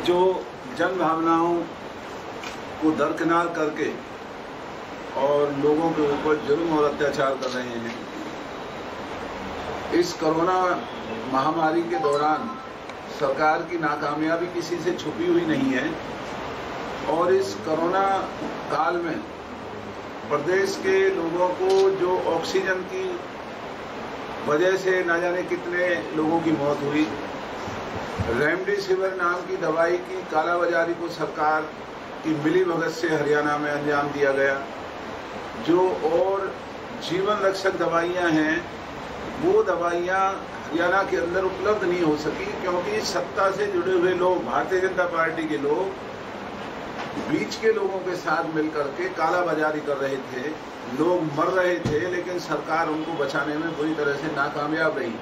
जो जन भावनाओं को दरकिनार करके और लोगों के ऊपर जुल्म और अत्याचार कर रहे हैं। इस कोरोना महामारी के दौरान सरकार की नाकामयाबी किसी से छुपी हुई नहीं है और इस कोरोना काल में प्रदेश के लोगों को जो ऑक्सीजन की वजह से न जाने कितने लोगों की मौत हुई, रेमडेसिविर नाम की दवाई की कालाबाजारी को सरकार की मिलीभगत से हरियाणा में अंजाम दिया गया। जो और जीवन रक्षक दवाइयां हैं वो दवाइयां हरियाणा के अंदर उपलब्ध नहीं हो सकी क्योंकि सत्ता से जुड़े हुए लोग, भारतीय जनता पार्टी के लोग बीच के लोगों के साथ मिलकर के कालाबाजारी कर रहे थे। लोग मर रहे थे लेकिन सरकार उनको बचाने में बुरी तरह से नाकामयाब रही।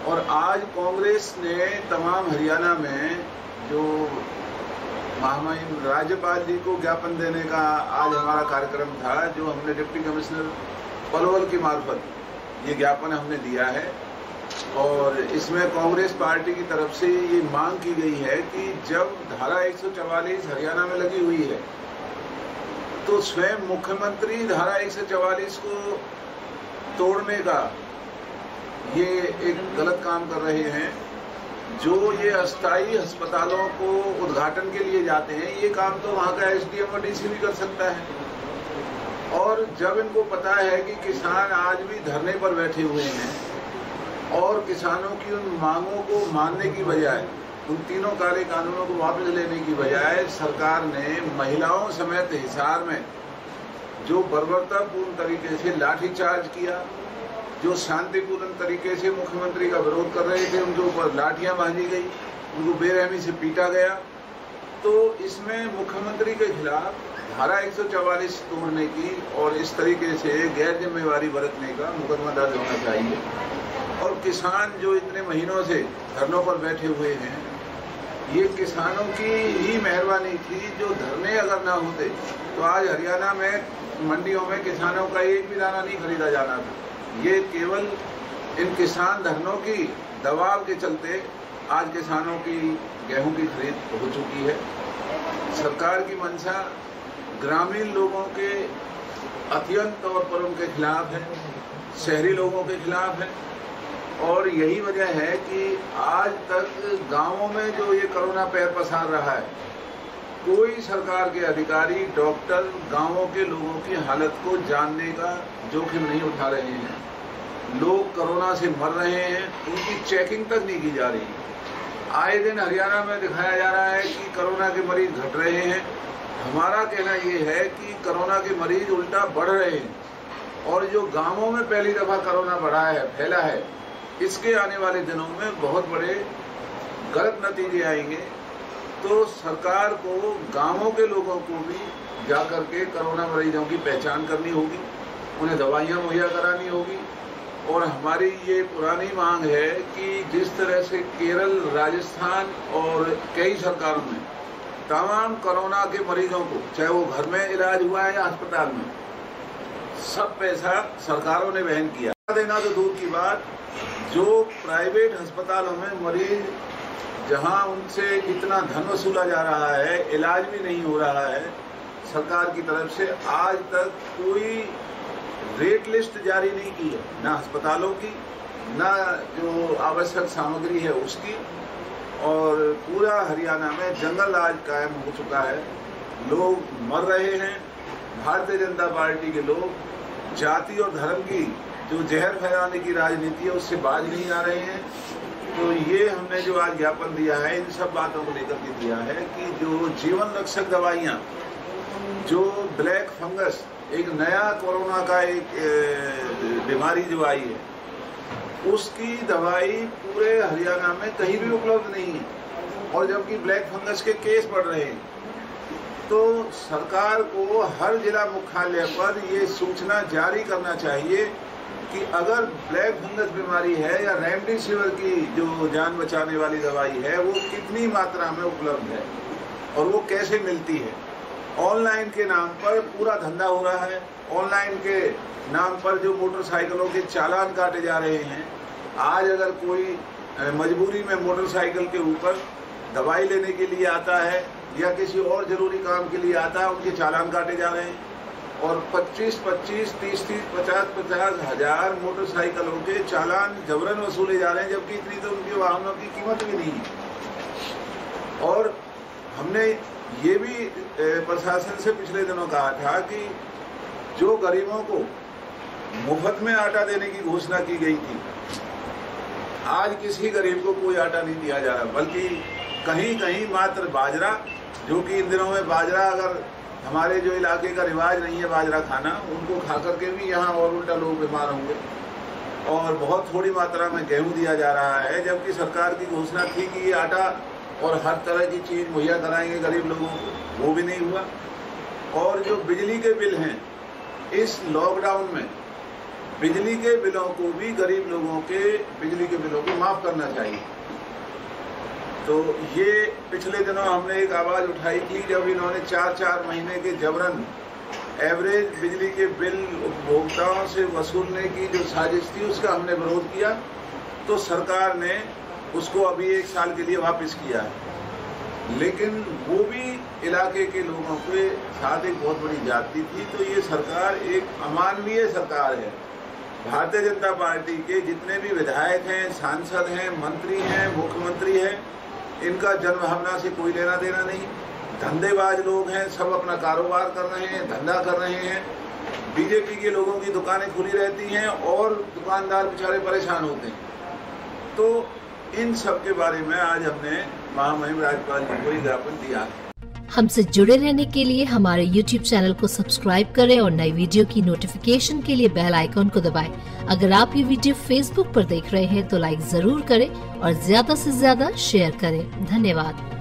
और आज कांग्रेस ने तमाम हरियाणा में जो महामहिम राज्यपाल जी को ज्ञापन देने का आज हमारा कार्यक्रम था, जो हमने डिप्टी कमिश्नर पलवल की मार्फत ये ज्ञापन हमने दिया है और इसमें कांग्रेस पार्टी की तरफ से ये मांग की गई है कि जब धारा 144 हरियाणा में लगी हुई है तो स्वयं मुख्यमंत्री धारा 144 को तोड़ने का ये एक गलत काम कर रहे हैं। जो ये अस्थायी अस्पतालों को उद्घाटन के लिए जाते हैं, ये काम तो वहाँ का एसडीएम और डीसी भी कर सकता है। और जब इनको पता है कि किसान आज भी धरने पर बैठे हुए हैं और किसानों की उन मांगों को मानने की बजाय, उन तीनों काले कानूनों को वापस लेने की बजाय सरकार ने महिलाओं समेत हिसार में जो बर्बरतापूर्ण तरीके से लाठीचार्ज किया, जो शांतिपूर्ण तरीके से मुख्यमंत्री का विरोध कर रहे थे उनके ऊपर लाठियां बांधी गई, उनको बेरहमी से पीटा गया। तो इसमें मुख्यमंत्री के खिलाफ धारा 144 तोड़ने की और इस तरीके से गैर जिम्मेवारी बरतने का मुकदमा दर्ज होना चाहिए। और किसान जो इतने महीनों से धरनों पर बैठे हुए हैं, ये किसानों की ही मेहरबानी थी। जो धरने अगर ना होते तो आज हरियाणा में मंडियों में किसानों का एक भी दाना नहीं खरीदा जाना था। ये केवल इन किसान धरनों की दबाव के चलते आज किसानों की गेहूं की खरीद हो चुकी है। सरकार की मंशा ग्रामीण लोगों के अत्यंत तौर पर उनके खिलाफ है, शहरी लोगों के खिलाफ है। और यही वजह है कि आज तक गांवों में जो ये कोरोना पैर पसार रहा है, कोई सरकार के अधिकारी, डॉक्टर गांवों के लोगों की हालत को जानने का जोखिम नहीं उठा रहे हैं। लोग कोरोना से मर रहे हैं, उनकी चेकिंग तक नहीं की जा रही। आए दिन हरियाणा में दिखाया जा रहा है कि कोरोना के मरीज घट रहे हैं। हमारा कहना ये है कि कोरोना के मरीज उल्टा बढ़ रहे हैं और जो गांवों में पहली दफा कोरोना बढ़ा है, फैला है, इसके आने वाले दिनों में बहुत बड़े गलत नतीजे आएंगे। तो सरकार को गांवों के लोगों को भी जाकर के कोरोना मरीजों की पहचान करनी होगी, उन्हें दवाइयां मुहैया करानी होगी। और हमारी ये पुरानी मांग है कि जिस तरह से केरल, राजस्थान और कई सरकारों ने तमाम कोरोना के मरीजों को, चाहे वो घर में इलाज हुआ है या अस्पताल में, सब पैसा सरकारों ने वहन किया। देना तो दूर की बात, जो प्राइवेट अस्पतालों में मरीज जहां उनसे इतना धन वसूला जा रहा है, इलाज भी नहीं हो रहा है, सरकार की तरफ से आज तक कोई रेट लिस्ट जारी नहीं की है, ना अस्पतालों की, ना जो आवश्यक सामग्री है उसकी। और पूरा हरियाणा में जंगल आज कायम हो चुका है, लोग मर रहे हैं। भारतीय जनता पार्टी के लोग जाति और धर्म की जो जहर फैलाने की राजनीति है उससे बाज नहीं आ रहे हैं। तो ये हमने जो आज ज्ञापन दिया है, इन सब बातों को लेकर के दिया है कि जो जीवन रक्षक दवाइयाँ, जो ब्लैक फंगस, एक नया कोरोना का एक बीमारी जो आई है, उसकी दवाई पूरे हरियाणा में कहीं भी उपलब्ध नहीं है। और जबकि ब्लैक फंगस के केस बढ़ रहे हैं, तो सरकार को हर जिला मुख्यालय पर ये सूचना जारी करना चाहिए कि अगर ब्लैक फंगस बीमारी है या रेमडेसिविर की जो जान बचाने वाली दवाई है वो कितनी मात्रा में उपलब्ध है और वो कैसे मिलती है। ऑनलाइन के नाम पर पूरा धंधा हो रहा है, ऑनलाइन के नाम पर जो मोटरसाइकिलों के चालान काटे जा रहे हैं। आज अगर कोई मजबूरी में मोटरसाइकिल के ऊपर दवाई लेने के लिए आता है या किसी और जरूरी काम के लिए आता है, उनके चालान काटे जा रहे हैं। और 25-25, 30-30, 50-50 हजार मोटरसाइकिलों के चालान जबरन वसूले जा रहे हैं, जबकि इतनी तो उनके वाहनों की कीमत भी नहीं है। और हमने ये भी प्रशासन से पिछले दिनों कहा था कि जो गरीबों को मुफ्त में आटा देने की घोषणा की गई थी, आज किसी गरीब को कोई आटा नहीं दिया जा रहा, बल्कि कहीं कहीं मात्र बाजरा, जो कि इन दिनों में बाजरा, अगर हमारे जो इलाके का रिवाज नहीं है बाजरा खाना, उनको खा करके भी यहाँ और उल्टा लोग बीमार होंगे। और बहुत थोड़ी मात्रा में गेहूं दिया जा रहा है, जबकि सरकार की घोषणा थी कि ये आटा और हर तरह की चीज़ मुहैया कराएंगे गरीब लोगों को, वो भी नहीं हुआ। और जो बिजली के बिल हैं, इस लॉकडाउन में बिजली के बिलों को भी गरीब लोगों के बिजली के बिलों को माफ़ करना चाहिए। तो ये पिछले दिनों हमने एक आवाज़ उठाई थी, जब इन्होंने 4-4 महीने के जबरन एवरेज बिजली के बिल उपभोक्ताओं से वसूलने की जो साजिश थी, उसका हमने विरोध किया। तो सरकार ने उसको अभी 1 साल के लिए वापस किया है, लेकिन वो भी इलाके के लोगों के साथ एक बहुत बड़ी ज्यादती थी। तो ये सरकार एक अमानवीय सरकार है। भारतीय जनता पार्टी के जितने भी विधायक हैं, सांसद हैं, मंत्री हैं, मुख्यमंत्री हैं, इनका जनभावना से कोई लेना देना नहीं। धंधेबाज लोग हैं, सब अपना कारोबार कर रहे हैं, धंधा कर रहे हैं। बीजेपी के लोगों की दुकानें खुली रहती हैं और दुकानदार बेचारे परेशान होते हैं। तो इन सब के बारे में आज हमने महामहिम राज्यपाल जी को ज्ञापन दिया है। हमसे जुड़े रहने के लिए हमारे YouTube चैनल को सब्सक्राइब करें और नई वीडियो की नोटिफिकेशन के लिए बेल आइकॉन को दबाएं। अगर आप ये वीडियो Facebook पर देख रहे हैं तो लाइक जरूर करें और ज्यादा से ज्यादा शेयर करें। धन्यवाद।